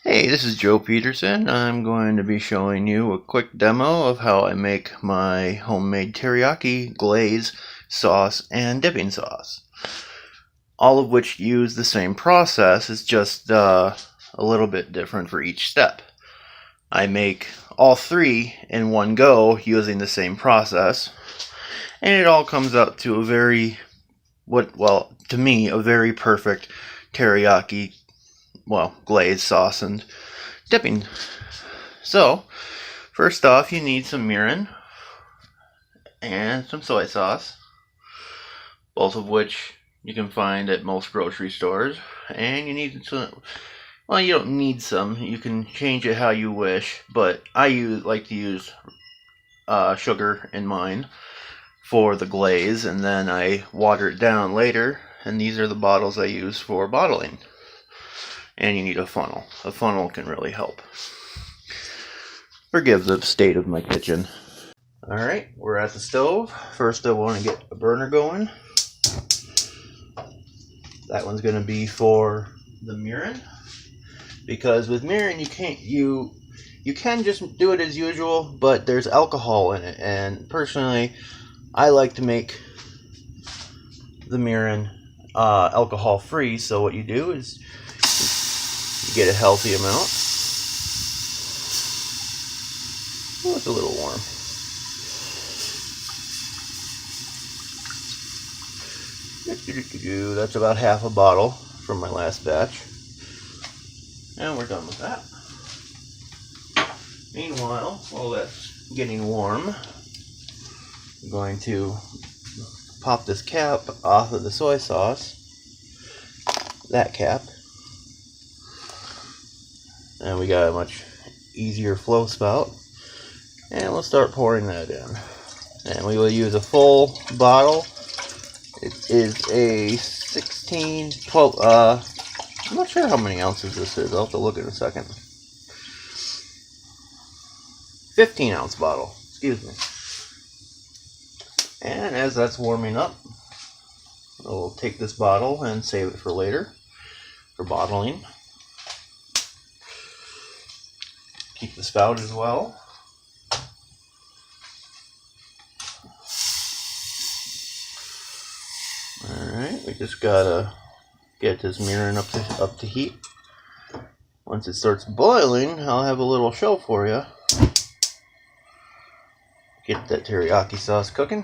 Hey, this is Joe Peterson. I'm going to be showing you a quick demo of how I make my homemade teriyaki glaze sauce and dipping sauce. All of which use the same process, it's just a little bit different for each step. I make all three in one go using the same process, and it all comes out to a to me, a very perfect teriyaki, glaze sauce and dipping. So, first off, you need some mirin and some soy sauce, both of which you can find at most grocery stores. And you need some, well, you don't need some, you can change it how you wish, but I like to use sugar in mine for the glaze, and then I water it down later, and these are the bottles I use for bottling. And you need a funnel. A funnel can really help. Forgive the state of my kitchen. Alright, we're at the stove. First I want to get a burner going. That one's going to be for the mirin. Because with mirin you can just do it as usual, but there's alcohol in it. And personally, I like to make the mirin alcohol free. So what you do is you get a healthy amount. Oh, it's a little warm. That's about half a bottle from my last batch. And we're done with that. Meanwhile, while that's getting warm, I'm going to pop this cap off of the soy sauce. That cap. And we got a much easier flow spout. And we'll start pouring that in. And we will use a full bottle. It is a 12, I'm not sure how many ounces this is. I'll have to look in a second. 15-ounce bottle, excuse me. And as that's warming up, we'll take this bottle and save it for later, for bottling. Keep the spout as well. Alright, we just gotta get this mirin up to heat. Once it starts boiling, I'll have a little show for you. Get that teriyaki sauce cooking.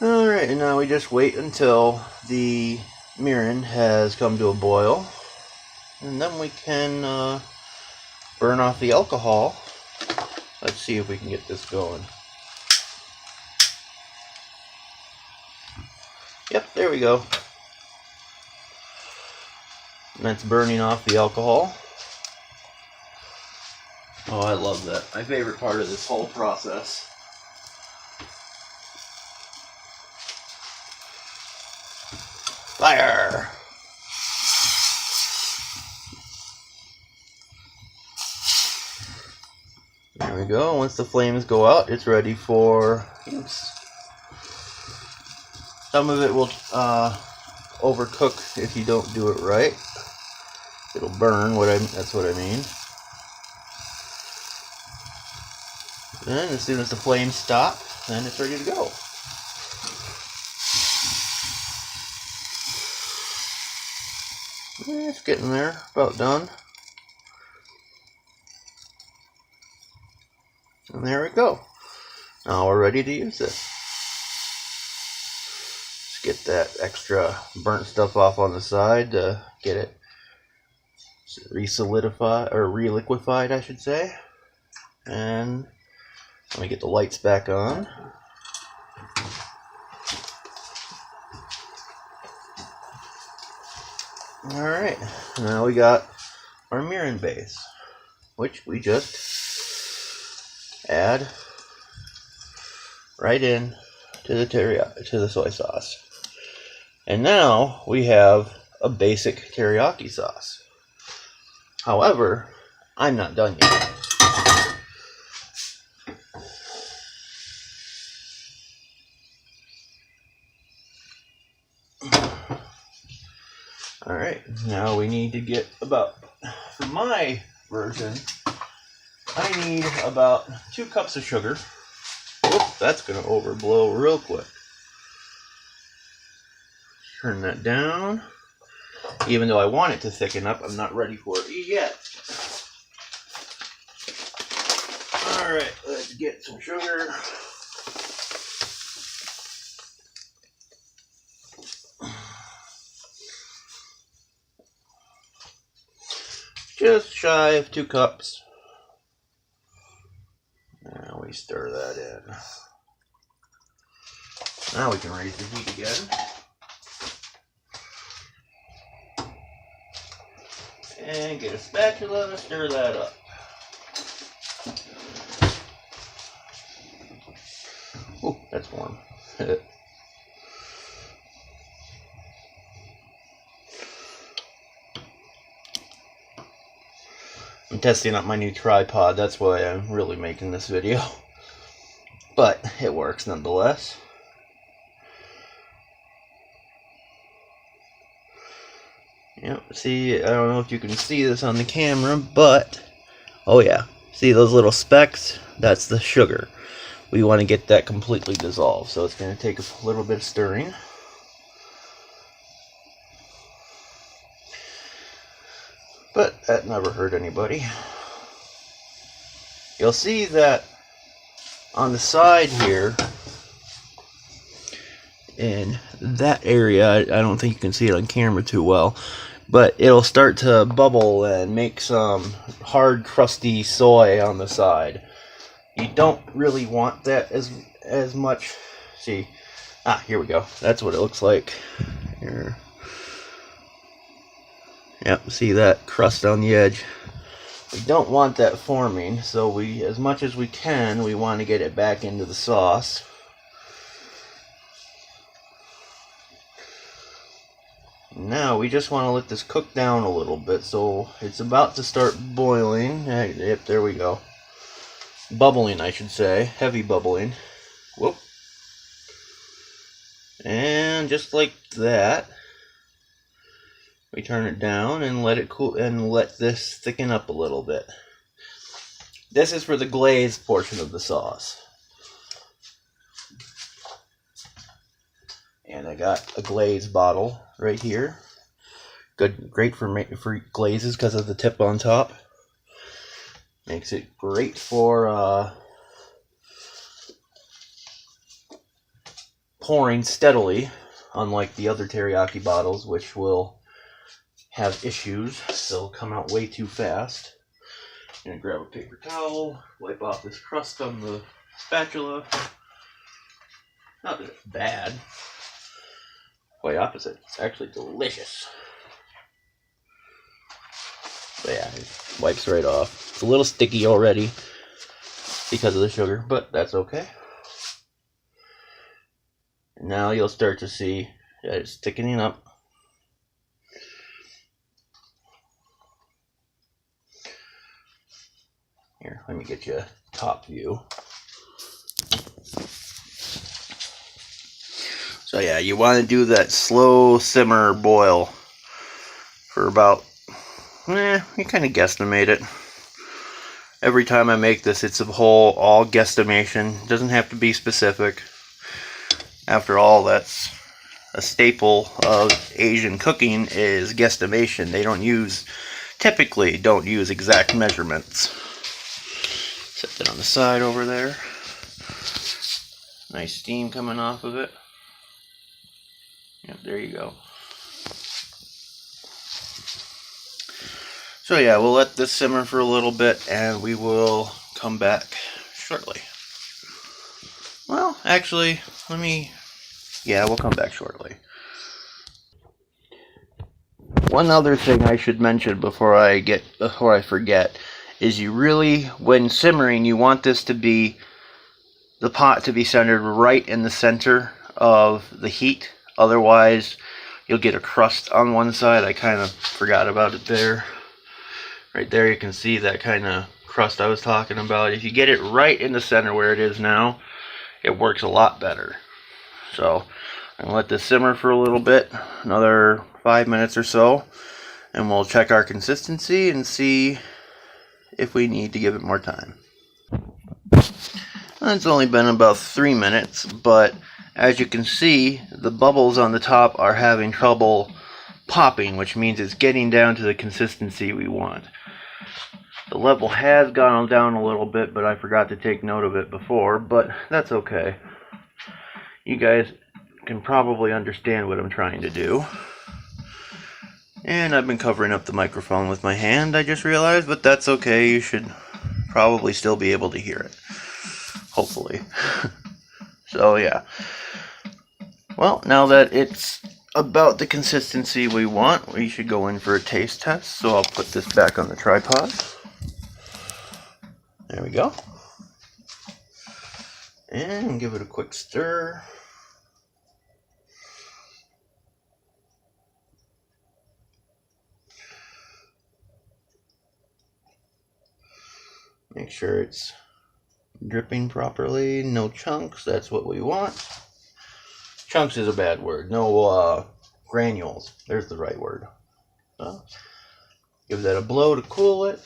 Alright, and now we just wait until the mirin has come to a boil, and then we can burn off the alcohol. Let's see if we can get this going. Yep, there we go. And that's burning off the alcohol. Oh, I love that. My favorite part of this whole process. Fire! There we go. Once the flames go out, it's ready for use. Some of it will overcook if you don't do it right. It'll burn. That's what I mean. Then, as soon as the flames stop, then it's ready to go. It's getting there, about done. And there we go. Now we're ready to use it. Just get that extra burnt stuff off on the side to get it re-solidified, or re-liquefied, I should say. And let me get the lights back on. Alright, now we got our mirin base, which we just add right in to the soy sauce. And now we have a basic teriyaki sauce. However, I'm not done yet. to get about, for my version, I need about 2 cups of sugar. Whoop, that's going to overblow real quick. Turn that down. Even though I want it to thicken up, I'm not ready for it yet. Alright, let's get some sugar. Just shy of 2 cups. Now we stir that in. Now we can raise the heat again. And get a spatula and stir that up. Oh, that's warm. I'm testing out my new tripod, that's why I'm really making this video. But it works nonetheless. Yep, see, I don't know if you can see this on the camera, but oh yeah, see those little specks? That's the sugar. We want to get that completely dissolved, so it's going to take a little bit of stirring. But that never hurt anybody. You'll see that on the side here, in that area, I don't think you can see it on camera too well, but it'll start to bubble and make some hard, crusty soy on the side. You don't really want that as much. See, here we go. That's what it looks like. Here. Yep, see that crust on the edge. We don't want that forming, so we, as much as we can, we want to get it back into the sauce. Now we just want to let this cook down a little bit, so it's about to start boiling. Yep, there we go. Bubbling, I should say. Heavy bubbling. Whoop. And just like that, we turn it down and let it cool and let this thicken up a little bit. This is for the glaze portion of the sauce. And I got a glaze bottle right here. Great for glazes because of the tip on top. Makes it great for pouring steadily, unlike the other teriyaki bottles, which will have issues. They'll come out way too fast. I'm gonna grab a paper towel, wipe off this crust on the spatula. Not that it's bad. Quite opposite. It's actually delicious. But yeah, it wipes right off. It's a little sticky already because of the sugar, but that's okay. And now you'll start to see that it's thickening up. Here, let me get you a top view. So yeah, you want to do that slow simmer boil for about, you kind of guesstimate it. Every time I make this, it's all guesstimation. It doesn't have to be specific. After all, that's a staple of Asian cooking is guesstimation. They typically don't use exact measurements. Set that on the side over there. Nice steam coming off of it. Yep, there you go. So yeah, we'll let this simmer for a little bit and we will come back shortly. Well, actually, we'll come back shortly. One other thing I should mention before I forget is you really, when simmering, you want this to be, the pot to be centered right in the center of the heat. Otherwise, you'll get a crust on one side. I kind of forgot about it there. Right there, you can see that kind of crust I was talking about. If you get it right in the center where it is now, it works a lot better. So I'm gonna let this simmer for a little bit, another 5 minutes or so, and we'll check our consistency and see if we need to give it more time. It's only been about 3 minutes, but as you can see, the bubbles on the top are having trouble popping, which means it's getting down to the consistency we want. The level has gone down a little bit, but I forgot to take note of it before, but that's okay. You guys can probably understand what I'm trying to do. And I've been covering up the microphone with my hand, I just realized, but that's okay. You should probably still be able to hear it. Hopefully. So yeah. Well, now that it's about the consistency we want, we should go in for a taste test. So I'll put this back on the tripod. There we go. And give it a quick stir. Make sure it's dripping properly, no chunks, that's what we want. Chunks is a bad word, no granules, there's the right word. Give that a blow to cool it.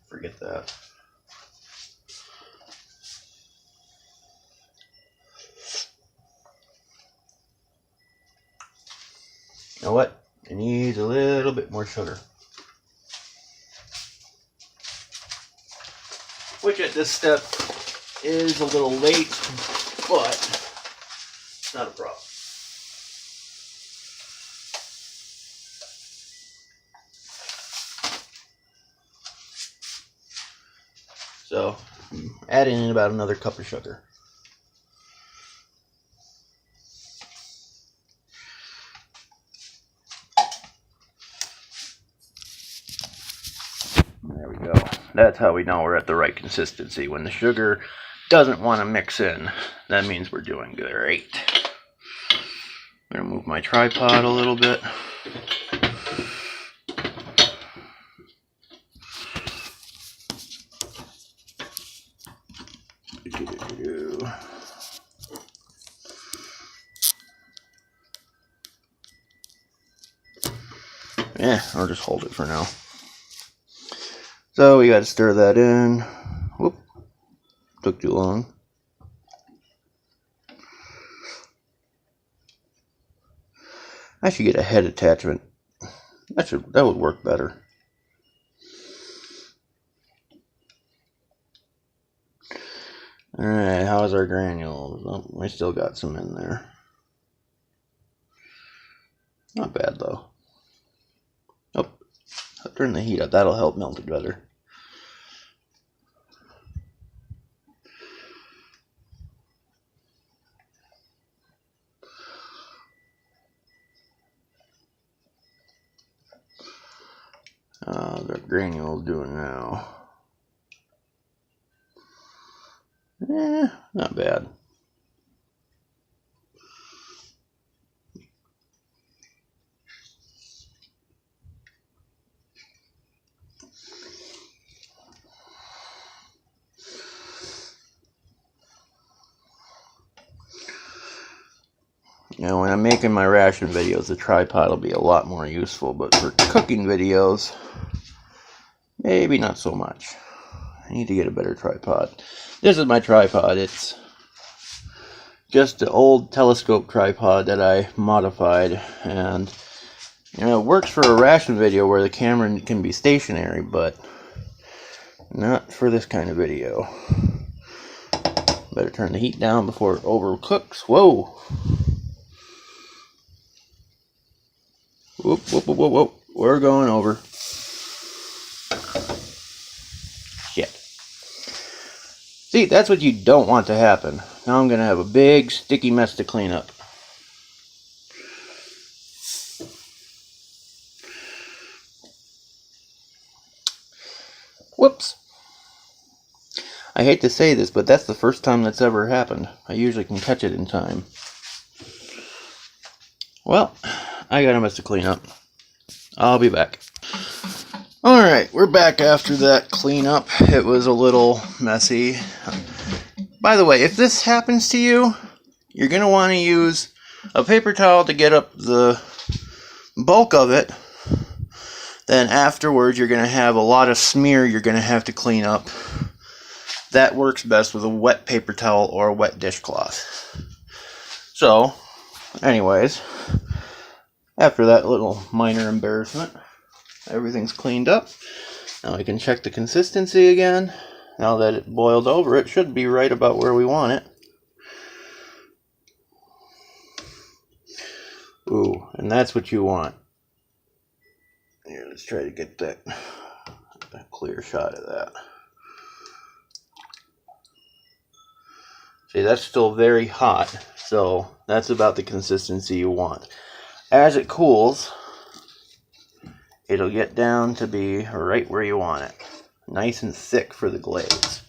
Forget that. You know what? It needs a little bit more sugar. Which at this step is a little late, but it's not a problem. So, add in about another cup of sugar. There we go. That's how we know we're at the right consistency. When the sugar doesn't want to mix in, that means we're doing great. I'm going to move my tripod a little bit. Yeah, I'll just hold it for now. So we got to stir that in. Whoop, took too long. I should get a head attachment. That would work better. Alright, how's our granules? Oh, we still got some in there. Not bad though. Oh, I'll turn the heat up. That'll help melt it better. How's our granules doing now? Not bad. You know, when I'm making my ration videos, the tripod will be a lot more useful, but for cooking videos, maybe not so much. I need to get a better tripod. This is my tripod. It's just an old telescope tripod that I modified, and you know, it works for a ration video where the camera can be stationary, but not for this kind of video. Better turn the heat down before it overcooks. Whoa! Whoop, whoop, whoop, whoop, whoop. We're going over. Shit. See, that's what you don't want to happen. Now I'm going to have a big, sticky mess to clean up. Whoops. I hate to say this, but that's the first time that's ever happened. I usually can catch it in time. Well, I got a mess to clean up. I'll be back. Alright, we're back after that cleanup. It was a little messy. By the way, if this happens to you, you're going to want to use a paper towel to get up the bulk of it, then afterwards you're going to have a lot of smear you're going to have to clean up. That works best with a wet paper towel or a wet dishcloth. So, anyways, after that little minor embarrassment, everything's cleaned up. Now we can check the consistency again. Now that it boiled over, it should be right about where we want it. Ooh, and that's what you want. Here, let's try to get a clear shot of that. See, that's still very hot, so that's about the consistency you want. As it cools, it'll get down to be right where you want it. Nice and thick for the glaze.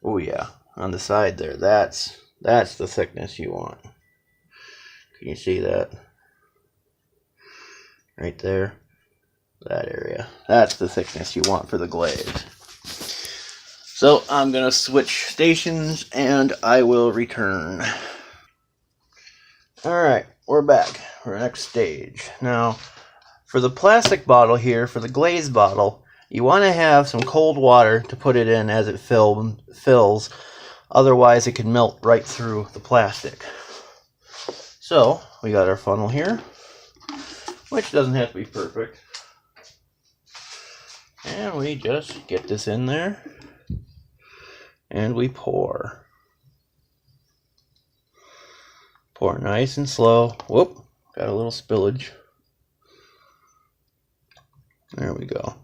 Oh yeah, on the side there, that's the thickness you want. Can you see that? Right there, that area. That's the thickness you want for the glaze. So I'm gonna switch stations and I will return. Alright, we're back for the next stage. Now, for the plastic bottle here, for the glaze bottle, you want to have some cold water to put it in as it fills. Otherwise, it can melt right through the plastic. So, we got our funnel here, which doesn't have to be perfect. And we just get this in there, and we pour. Pour nice and slow. Whoop, got a little spillage. There we go.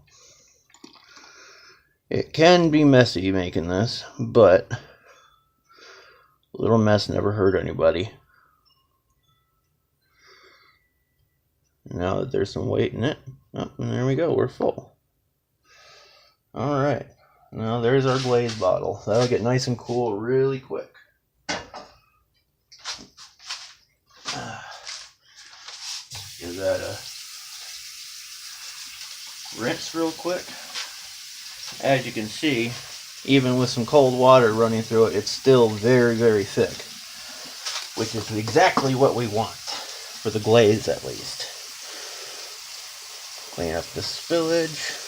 It can be messy making this, but a little mess never hurt anybody. Now that there's some weight in it, oh, and there we go, we're full. Alright, now there's our glaze bottle. That'll get nice and cool really quick. Give that a rinse real quick. As you can see, even with some cold water running through it, it's still very, very thick, which is exactly what we want for the glaze, at least. Clean up the spillage.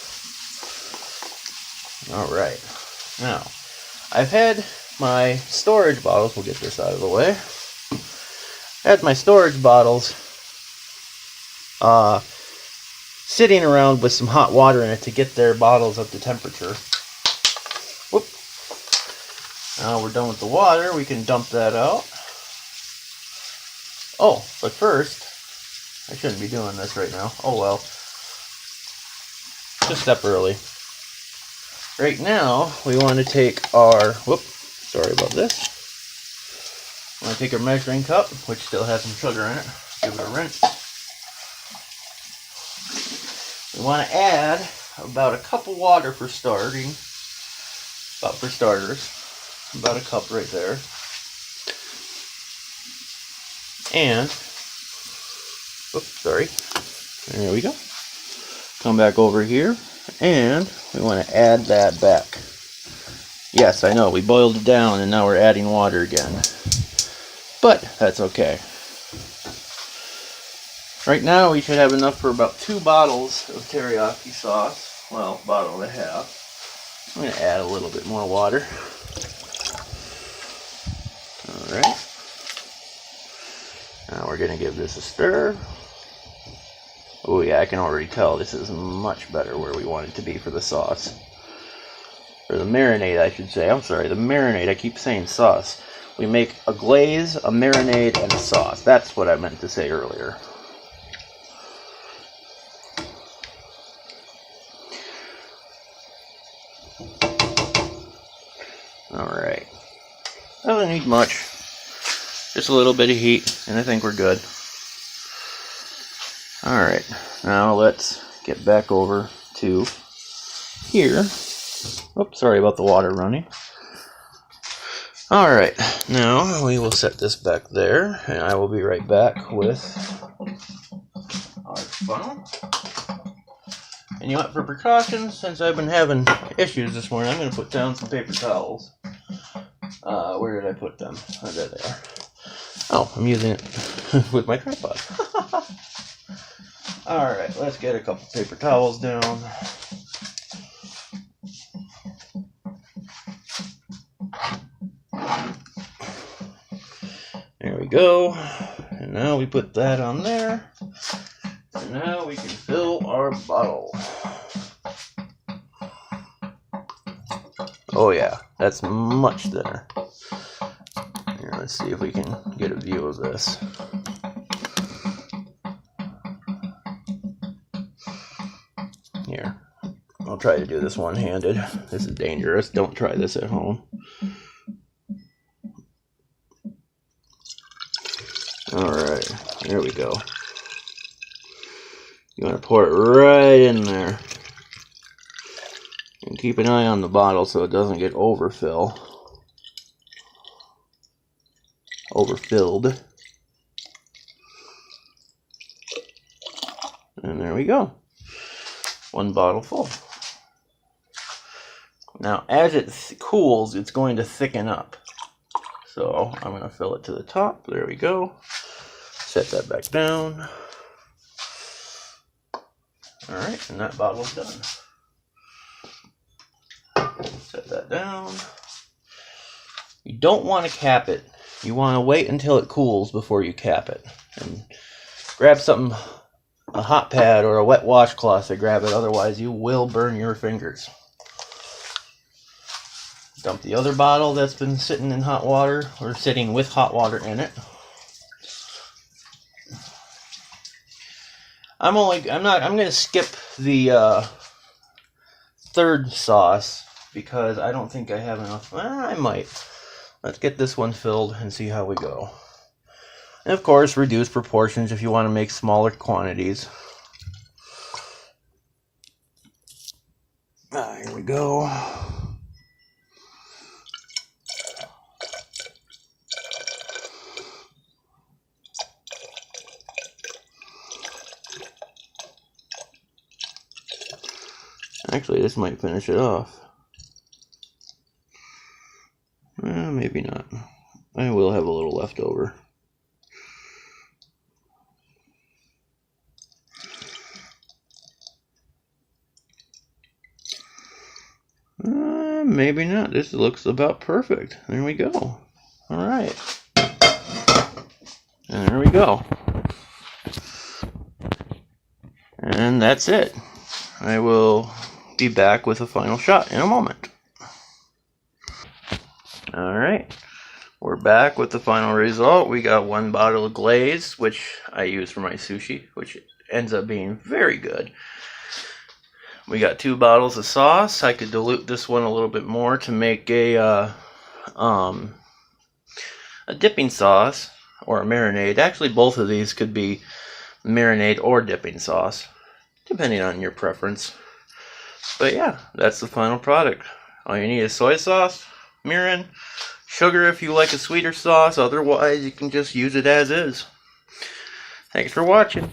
Alright, now I've had my storage bottles, we'll get this out of the way. I had my storage bottles sitting around with some hot water in it to get their bottles up to temperature. Whoop. Now we're done with the water, we can dump that out. Oh, but first, I shouldn't be doing this right now. Oh well. Just a step early. Right now, we want to take our, sorry about this. We want to take our measuring cup, which still has some sugar in it, give it a rinse. We want to add about a cup of water for starting, for starters, about a cup right there. And, sorry, there we go. Come back over here, and we want to add that back. Yes, I know, we boiled it down and now we're adding water again. But that's okay. Right now we should have enough for about 2 bottles of teriyaki sauce. Well, bottle and a half. I'm going to add a little bit more water. Alright. Now we're going to give this a stir. Oh yeah, I can already tell this is much better where we want it to be for the sauce. Or the marinade, I should say. I'm sorry, the marinade. I keep saying sauce. We make a glaze, a marinade, and a sauce. That's what I meant to say earlier. Alright. Doesn't need much. Just a little bit of heat, and I think we're good. Alright, now let's get back over to here. Oops, sorry about the water running. Alright, now we will set this back there, and I will be right back with our funnel. And you know what, for precautions, since I've been having issues this morning, I'm going to put down some paper towels. Where did I put them? Oh, there they are. Oh, I'm using it with my tripod. Alright, let's get a couple paper towels down. There we go. And now we put that on there. And now we can fill our bottle. Oh yeah, that's much thinner. Here, let's see if we can get a view of this. Here, I'll try to do this one-handed. This is dangerous. Don't try this at home. Alright, there we go. You want to pour it right in there. And keep an eye on the bottle so it doesn't get overfilled. And there we go. One bottle full. Now, as it cools, it's going to thicken up. So I'm going to fill it to the top. There we go. Set that back down. Alright, and that bottle's done. Set that down. You don't want to cap it. You want to wait until it cools before you cap it. And grab something, a hot pad or a wet washcloth to grab it, otherwise you will burn your fingers. Dump the other bottle that's been sitting in hot water, or sitting with hot water in it. I'm going to skip the third sauce because I don't think I have enough. I might. Let's get this one filled and see how we go. And of course, reduce proportions if you want to make smaller quantities. Here we go. Actually, this might finish it off. Maybe not. I will have a little left over. Maybe not. This looks about perfect. There we go. Alright. And there we go. And that's it. I will be back with a final shot in a moment. Alright, we're back with the final result. We got one bottle of glaze, which I use for my sushi, which ends up being very good. We got 2 bottles of sauce. I could dilute this one a little bit more to make a dipping sauce or a marinade. Actually, both of these could be marinade or dipping sauce, depending on your preference. But yeah, that's the final product. All you need is soy sauce, mirin, sugar if you like a sweeter sauce. Otherwise, you can just use it as is. Thanks for watching.